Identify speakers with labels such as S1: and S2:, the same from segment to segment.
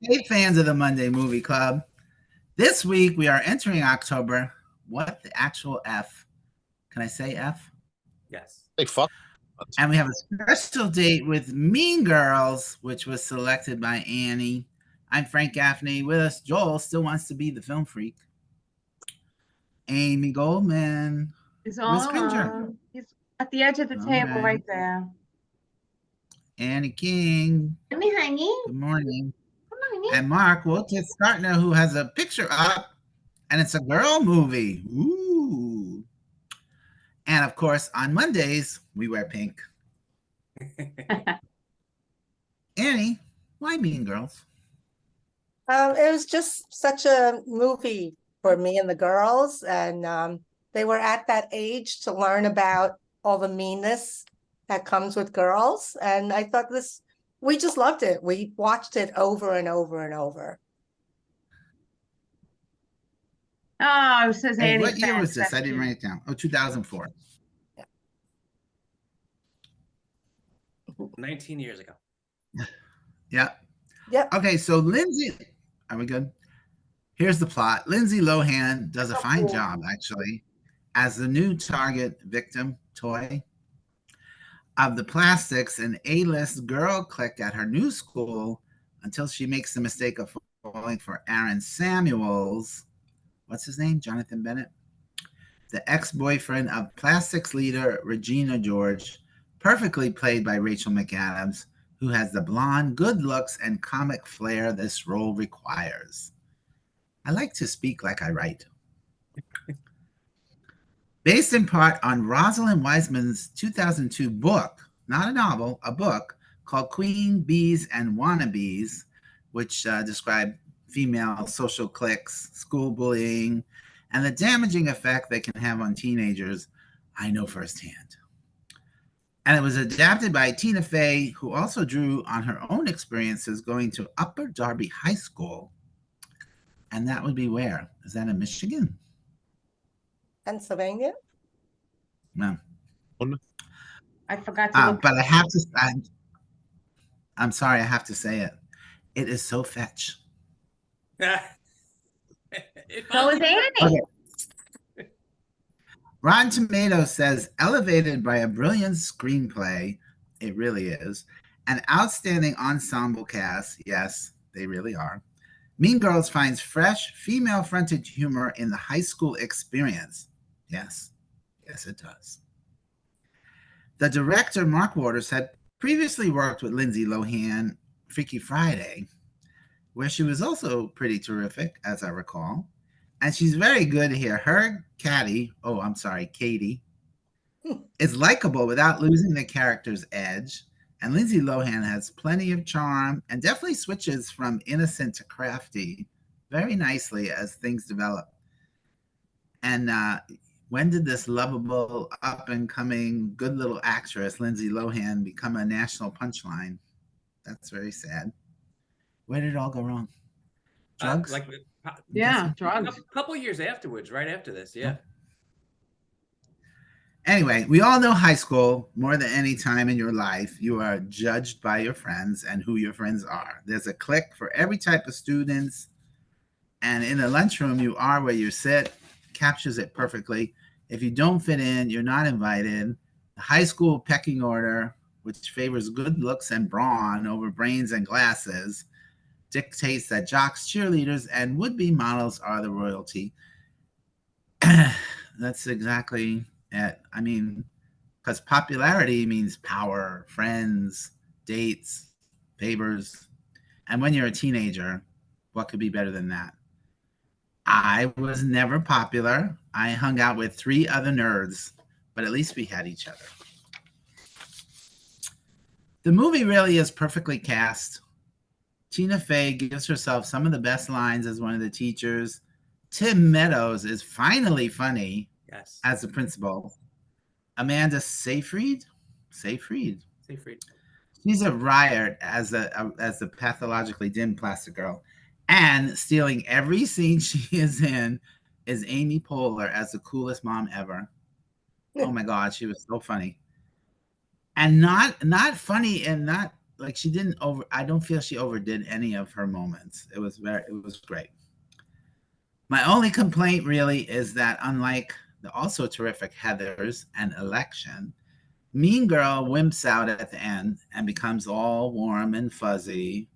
S1: Hey, fans of the Monday Movie Club. This week we are entering October. What the actual F? Can I say F?
S2: Yes.
S3: Hey, fuck.
S1: And we have a special date with Mean Girls, which was selected by Annie. I'm Frank Gaffney. With us, Joel still wants to be the film freak. Amy Goldman.
S4: He's
S1: Where's Cringer?
S4: He's at the edge of the table right there.
S1: Annie King.
S4: Come here, honey.
S1: Good morning.
S4: Come on, honey.
S1: And Mark Wilkes Startner, who has a picture up, and it's a girl movie. Ooh. And of course, on Mondays, we wear pink. Annie, why Mean Girls?
S5: It was just such a movie for me and the girls, and they were at that age to learn about all the meanness that comes with girls. And I thought we just loved it. We watched it over and over and over.
S4: Oh, says
S1: Hey,
S4: Annie.
S1: what year was this? I didn't write it down. Oh, 2004.
S2: 19 years ago.
S1: Yeah.
S5: Yep.
S1: Okay, so Lindsay, are we good? Here's the plot. Lindsay Lohan does a fine job, actually, as the new target victim toy of the plastics and A-list girl clique at her new school until she makes the mistake of falling for Aaron Samuels. What's his name? Jonathan Bennett? The ex-boyfriend of plastics leader Regina George, perfectly played by Rachel McAdams, who has the blonde, good looks, and comic flair this role requires. I like to speak like I write. Based in part on Rosalind Wiseman's 2002 book, not a novel, a book called Queen Bees and Wannabes, which described female social cliques, school bullying, and the damaging effect they can have on teenagers, I know firsthand. And it was adapted by Tina Fey, who also drew on her own experiences going to Upper Darby High School. And that would be where? Is that in Michigan?
S5: Pennsylvania?
S1: No.
S4: I forgot to look.
S1: But I have to, I'm sorry, I have to say it. It is so fetch.
S4: So is Annie.
S1: Okay. Rotten Tomatoes says elevated by a brilliant screenplay. It really is. An outstanding ensemble cast. Yes, they really are. Mean Girls finds fresh, female-fronted humor in the high school experience. Yes. Yes, it does. The director, Mark Waters, had previously worked with Lindsay Lohan, Freaky Friday, where she was also pretty terrific, as I recall. And she's very good here. Her Katie, is likable without losing the character's edge. And Lindsay Lohan has plenty of charm and definitely switches from innocent to crafty very nicely as things develop. And when did this lovable, up-and-coming, good little actress, Lindsay Lohan, become a national punchline? That's very sad. Where did it all go wrong? Drugs?
S4: Drugs.
S2: A couple years afterwards, right after this, yeah.
S1: Anyway, we all know high school. More than any time in your life, you are judged by your friends and who your friends are. There's a clique for every type of students. And in the lunchroom, you are where you sit. Captures it perfectly. If you don't fit in, you're not invited. The high school pecking order, which favors good looks and brawn over brains and glasses, dictates that jocks, cheerleaders, and would-be models are the royalty. That's exactly it. I mean, because popularity means power, friends, dates, favors. And when you're a teenager, what could be better than that? I was never popular. I hung out with 3 other nerds, but at least we had each other. The movie really is perfectly cast. Tina Fey gives herself some of the best lines as one of the teachers. Tim Meadows is finally funny as the principal. Amanda Seyfried? She's a riot as the pathologically dim plastic girl. And stealing every scene she is in is Amy Poehler as the coolest mom ever. Oh my God, she was so funny. And not funny and not like she didn't over. I don't feel she overdid any of her moments. It was great. My only complaint really is that unlike the also terrific Heathers and Election, Mean Girl wimps out at the end and becomes all warm and fuzzy.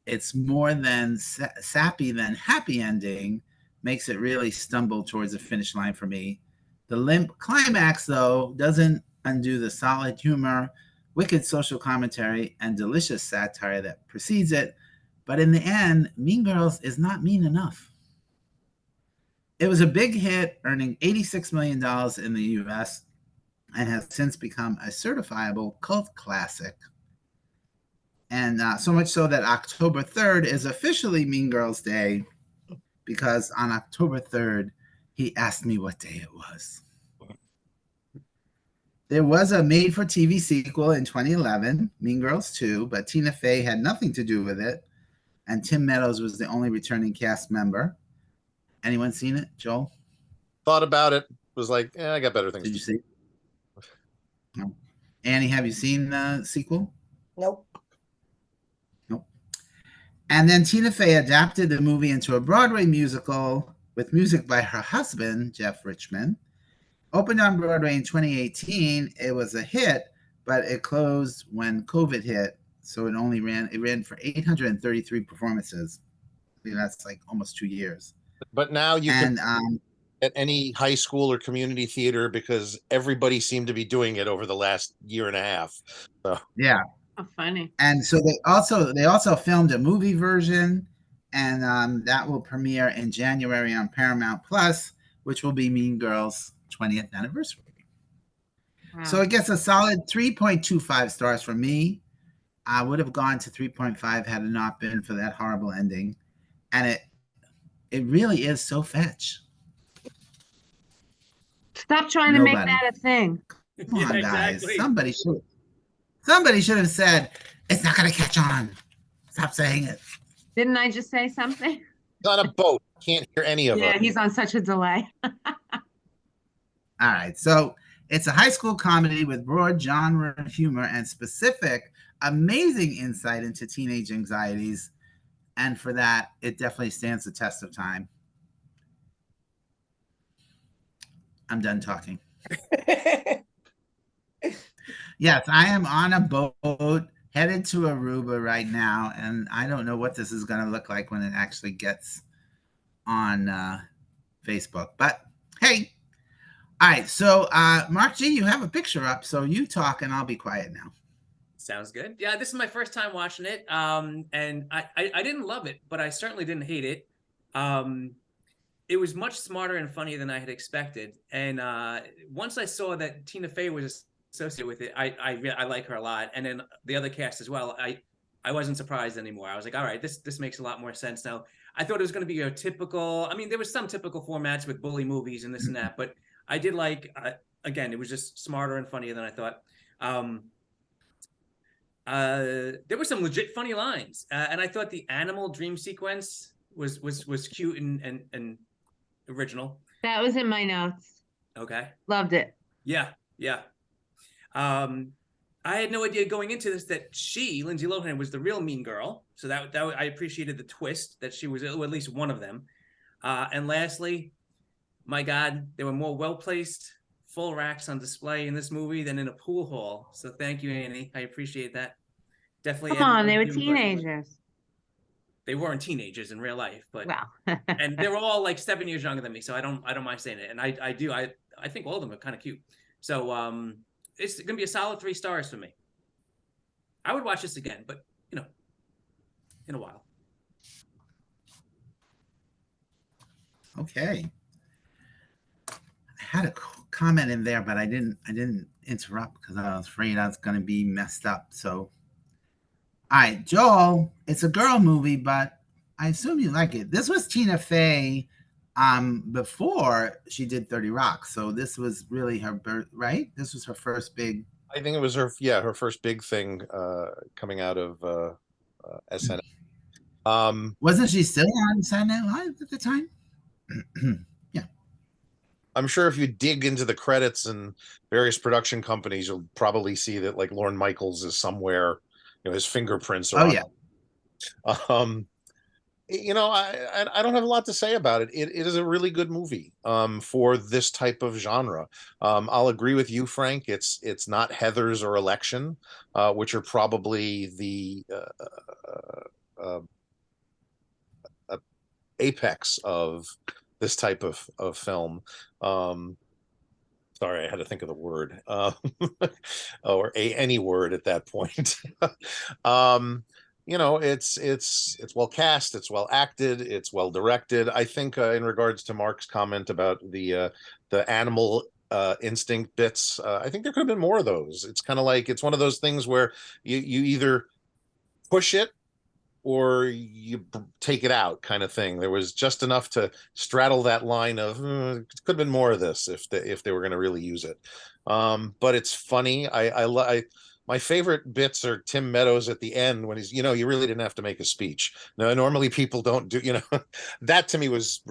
S1: It's more than sappy than happy ending, makes it really stumble towards the finish line for me. The limp climax, though, doesn't undo the solid humor, wicked social commentary, and delicious satire that precedes it. But in the end, Mean Girls is not mean enough. It was a big hit, earning $86 million in the US, and has since become a certifiable cult classic. And so much so that October 3rd is officially Mean Girls Day, because on October 3rd, he asked me what day it was. There was a made-for-TV sequel in 2011, Mean Girls 2, but Tina Fey had nothing to do with it, and Tim Meadows was the only returning cast member. Anyone seen it, Joel?
S3: Thought about it. Was like, I got better things.
S1: Did you see it? No. Annie, have you seen the sequel?
S5: Nope.
S1: Nope. And then Tina Fey adapted the movie into a Broadway musical with music by her husband, Jeff Richman. Opened on Broadway in 2018. It was a hit, but it closed when COVID hit. So it ran for 833 performances. I mean, that's like almost 2 years.
S3: But now you can at any high school or community theater because everybody seemed to be doing it over the last year and a half. So.
S1: Yeah.
S4: Oh, funny.
S1: And so they also filmed a movie version, and that will premiere in January on Paramount Plus, which will be Mean Girls' 20th anniversary.
S4: Wow.
S1: So it gets a solid 3.25 stars from me. I would have gone to 3.5 had it not been for that horrible ending. And it really is so fetch.
S4: Stop trying to make
S1: Nobody.
S4: that a thing.
S1: Come on,
S2: Yeah,
S1: guys.
S2: exactly.
S1: Somebody should have said, it's not going to catch on. Stop saying it.
S4: Didn't I just say something?
S3: He's on a boat. Can't hear any of
S4: Yeah,
S3: it.
S4: he's on such a delay.
S1: All right. So it's a high school comedy with broad genre humor and specific, amazing insight into teenage anxieties. And for that, it definitely stands the test of time. I'm done talking. Yes, I am on a boat headed to Aruba right now, and I don't know what this is going to look like when it actually gets on Facebook. But hey, all right. So Mark G, you have a picture up, so you talk, and I'll be quiet now.
S2: Sounds good. Yeah, this is my first time watching it, and I didn't love it, but I certainly didn't hate it. It was much smarter and funnier than I had expected. And once I saw that Tina Fey was associated with it, I like her a lot. And then the other cast as well. I wasn't surprised anymore. I was like, all right, this makes a lot more sense now. I thought it was going to be a typical. I mean, there was some typical formats with bully movies and this and that, but I did like. Again, it was just smarter and funnier than I thought. There were some legit funny lines, and I thought the animal dream sequence was cute and original.
S4: That was in my notes.
S2: Okay.
S4: Loved it.
S2: Yeah. I had no idea going into this that Lindsay Lohan, was the real Mean Girl. So that I appreciated the twist that she was at least one of them. And lastly, my God, there were more well-placed full racks on display in this movie than in a pool hall. So thank you, Annie. I appreciate that. Definitely.
S4: Come on, they were teenagers.
S2: They weren't teenagers in real life, but
S4: Well,
S2: and they were all like 7 years younger than me, so I don't mind saying it. And I think all of them are kind of cute. So it's gonna be a solid 3 stars for me. I would watch this again, but in a while.
S1: Okay. I had a comment in there, but I didn't interrupt because I was afraid I was going to be messed up. So, all right, Joel, it's a girl movie, but I assume you like it. This was Tina Fey before she did 30 Rock. So this was really her right? This was her first big.
S3: I think it was her first big thing coming out of SNL.
S1: Wasn't she still on Saturday Night Live at the time? Yeah.
S3: I'm sure if you dig into the credits and various production companies, you'll probably see that like Lorne Michaels is somewhere his fingerprints are
S1: Oh
S3: on.
S1: yeah.
S3: I don't have a lot to say about it. It is a really good movie for this type of genre. I'll agree with you, Frank. It's not Heathers or Election, which are probably the apex of this type of film. Sorry, I had to think of the word, or any word at that point. It's well cast, it's well acted, it's well directed. I think in regards to Mark's comment about the animal instinct bits, I think there could have been more of those. It's kind of like it's one of those things where you either push it or you take it out, kind of thing. There was just enough to straddle that line of could have been more of this if they were going to really use it. But it's funny. My favorite bits are Tim Meadows at the end when he's, you really didn't have to make a speech. Now, normally people don't do, that to me was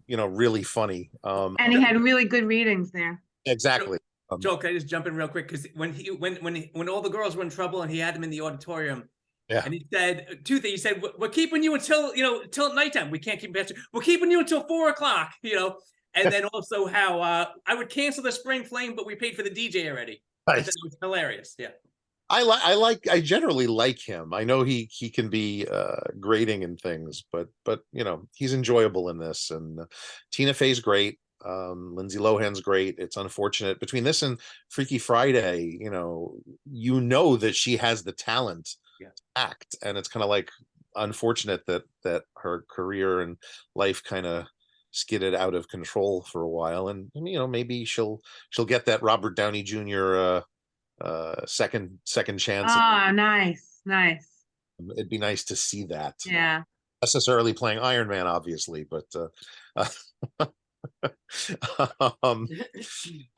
S3: really funny.
S4: And he had really good readings there.
S3: Exactly.
S2: Joel, can I just jump in real quick? Because when all the girls were in trouble and he had them in the auditorium,
S3: yeah,
S2: and he said two things. He said, "We're keeping you until till nighttime. We can't keep you. We're keeping you until 4 o'clock." And then also how I would cancel the Spring Flame, but we paid for the DJ already. I
S3: Nice.
S2: thought it was hilarious. Yeah.
S3: I generally like him. I know he can be grating and things, but he's enjoyable in this. And Tina Fey's great. Lindsay Lohan's great. It's unfortunate between this and Freaky Friday, that she has the talent to act, and it's kind of like unfortunate that her career and life kind of skidded out of control for a while. And maybe she'll get that Robert Downey Jr. Second chance.
S4: Oh, nice.
S3: It'd be nice to see that.
S4: Yeah.
S3: Necessarily playing Iron Man, obviously, but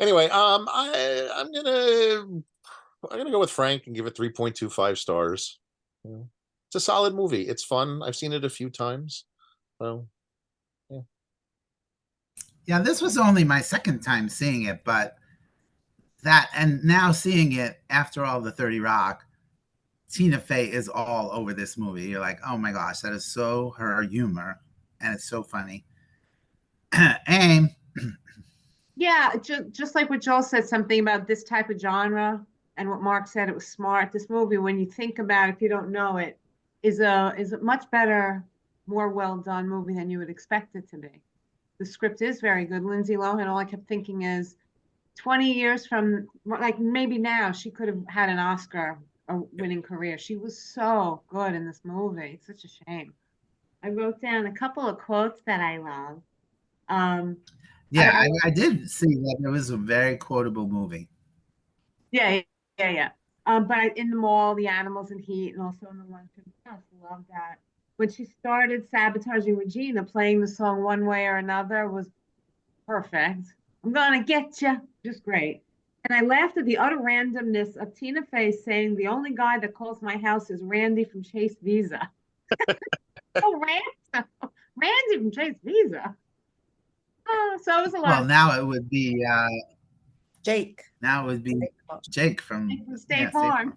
S3: anyway, I'm gonna go with Frank and give it 3.25 stars. It's a solid movie. It's fun. I've seen it a few times. So
S1: Yeah, this was only my second time seeing it, but and now seeing it after all the 30 Rock, Tina Fey is all over this movie. You're like, oh my gosh, that is so her humor, and it's so funny. And
S4: Yeah, just like what Joel said, something about this type of genre, and what Mark said, it was smart. This movie, when you think about it, if you don't know it, is a much better, more well done movie than you would expect it to be. The script is very good. Lindsay Lohan, all I kept thinking is 20 years from, like, maybe now she could have had an Oscar winning career. She was so good in this movie. It's such a shame. I wrote down a couple of quotes that I love.
S1: yeah, I did see that it was a very quotable movie.
S4: Yeah. But in the mall, the animals in heat, and also in the luncheon house, love that. When she started sabotaging Regina, playing the song One Way or Another was perfect. I'm gonna get you, just great. And I laughed at the utter randomness of Tina Fey saying the only guy that calls my house is Randy from Chase Visa. Oh, Randy from Chase Visa. Oh, so it was a lot.
S1: Well, now it would be
S5: Jake.
S1: now it would be Jake from
S4: State Farm.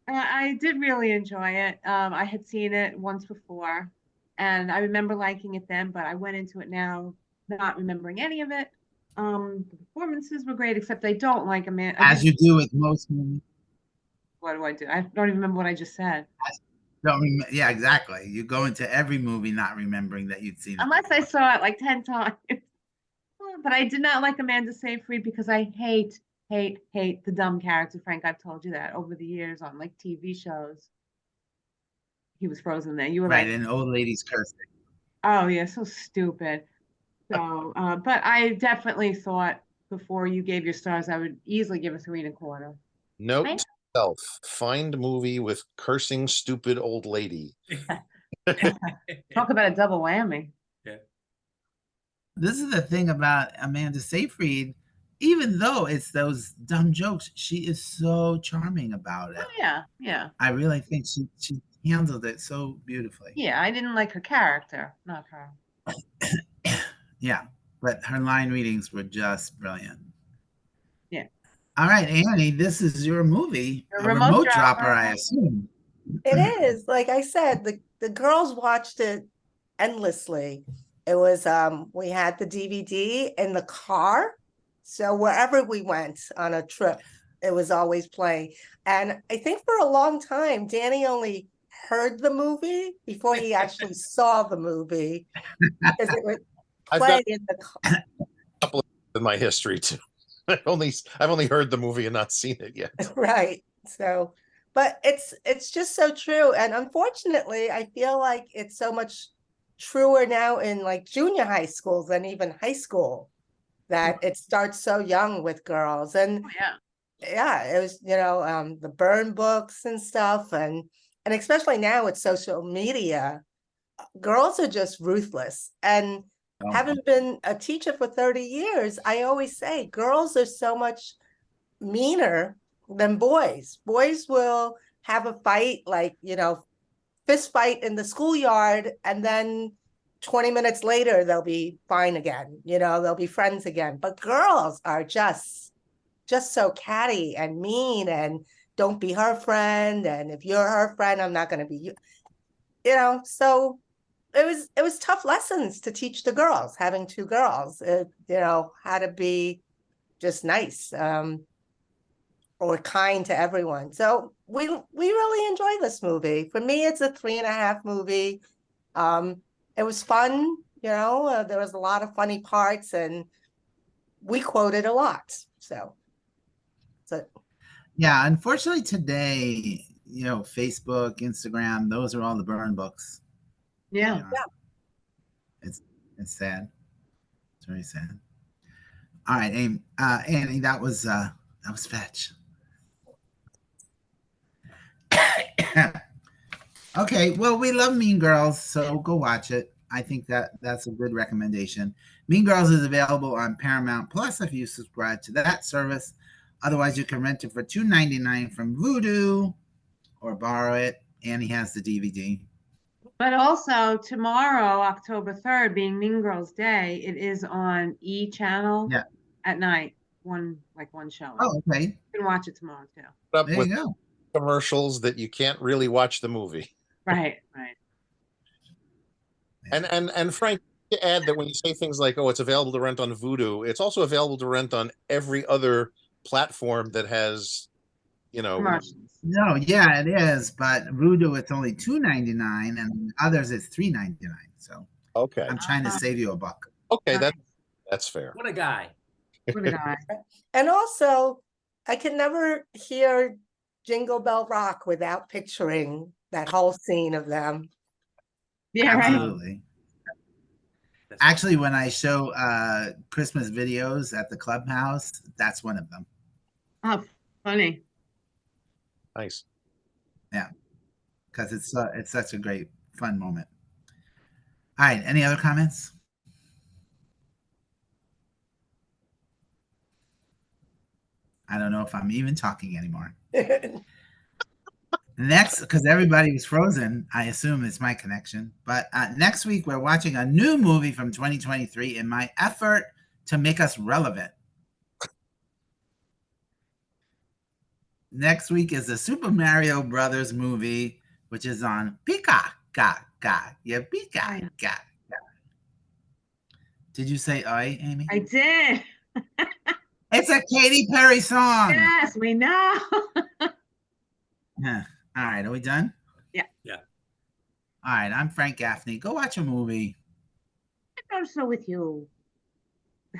S4: I did really enjoy it. I had seen it once before, and I remember liking it then, but I went into it now not remembering any of it. The performances were great, except I don't like Amanda.
S1: As you do with most movies.
S4: What do I do? I don't even remember what I just said.
S1: Yeah, exactly. You go into every movie not remembering that you'd seen it.
S4: Unless I saw it like 10 times. But I did not like Amanda Seyfried because I hate the dumb character. Frank, I've told you that over the years on like TV shows. He was frozen there. You were
S1: right,
S4: like,
S1: and old ladies cursing.
S4: oh yeah, so stupid. So, but I definitely thought before you gave your stars, I would easily give a 3.25.
S3: Note
S4: Right?
S3: to self: find movie with cursing stupid old lady.
S4: Talk about a double whammy.
S1: This is the thing about Amanda Seyfried. Even though it's those dumb jokes, she is so charming about it.
S4: Oh, yeah.
S1: I really think she handled it so beautifully.
S4: Yeah, I didn't like her character, not her.
S1: Yeah, but her line readings were just brilliant.
S4: Yeah.
S1: All right, Annie, this is your movie.
S4: The
S1: A
S4: remote
S1: remote dropper,
S4: dropper.
S1: I assume.
S5: It is, like I said, the girls watched it endlessly. It was we had the DVD in the car. So wherever we went on a trip, it was always playing. And I think for a long time, Danny only heard the movie before he actually saw the movie because it would
S3: I've
S5: play
S3: got
S5: in the car.
S3: in my history too. I've only heard the movie and not seen it yet.
S5: Right. So, but it's just so true. And unfortunately, I feel like it's so much truer now in like junior high schools than even high school, that it starts so young with girls. And
S4: Oh, yeah.
S5: yeah, it was, the burn books and stuff, and especially now with social media, girls are just ruthless. And
S1: Oh,
S5: having been a teacher for 30 years, I always say girls are so much meaner than boys. Boys will have a fight, like, fist fight in the schoolyard, and then 20 minutes later they'll be fine again. They'll be friends again. But girls are just so catty and mean, and don't be her friend, and if you're her friend, I'm not going to be you. So it was tough lessons to teach the girls, having two girls, how to be just nice, or kind to everyone. So we really enjoy this movie. For me, it's a 3.5 movie. It was fun, there was a lot of funny parts, and we quoted a lot. So
S1: yeah, unfortunately today, Facebook, Instagram, those are all the burn books.
S4: Yeah.
S1: You know, It's sad. It's very sad. All right, Annie, that was fetch. Okay, well, we love Mean Girls, so go watch it. I think that's a good recommendation. Mean Girls is available on Paramount Plus if you subscribe to that service. Otherwise, you can rent it for $2.99 from Vudu or borrow it. Annie has the DVD.
S4: But also tomorrow, October 3rd, being Mean Girls Day, it is on E channel
S1: Yeah.
S4: at night. One show.
S1: Oh, okay.
S4: You can watch it tomorrow too.
S3: Up
S1: There
S3: with
S1: you go.
S3: commercials that you can't really watch the movie.
S4: Right.
S3: And Frank, to add that when you say things like, "Oh, it's available to rent on Vudu," it's also available to rent on every other platform that has,
S4: Commercials.
S1: No, yeah, it is, but Vudu it's only $2.99, and others it's $3.99. So
S3: Okay,
S1: I'm trying to save you a buck.
S3: okay,
S4: Nice.
S3: that's fair.
S2: What a guy.
S4: What a guy.
S5: and also, I can never hear Jingle Bell Rock without picturing that whole scene of them.
S4: Yeah, right.
S1: Absolutely. Actually, when I show Christmas videos at the clubhouse, that's one of them.
S4: Oh, funny.
S3: Nice.
S1: Yeah, because it's such a great fun moment. All right, any other comments? I don't know if I'm even talking anymore. Next, because everybody was frozen, I assume it's my connection. But next week, we're watching a new movie from 2023 in my effort to make us relevant. Next week is the Super Mario Brothers movie, which is on Pika. Yeah, Pika. Did you say oi, Amy?
S4: I did.
S1: It's a Katy Perry song.
S4: Yes, we know.
S1: Yeah. All right, are we done?
S4: Yeah.
S2: Yeah.
S1: All right, I'm Frank Gaffney. Go watch a movie.
S4: I'm so with you.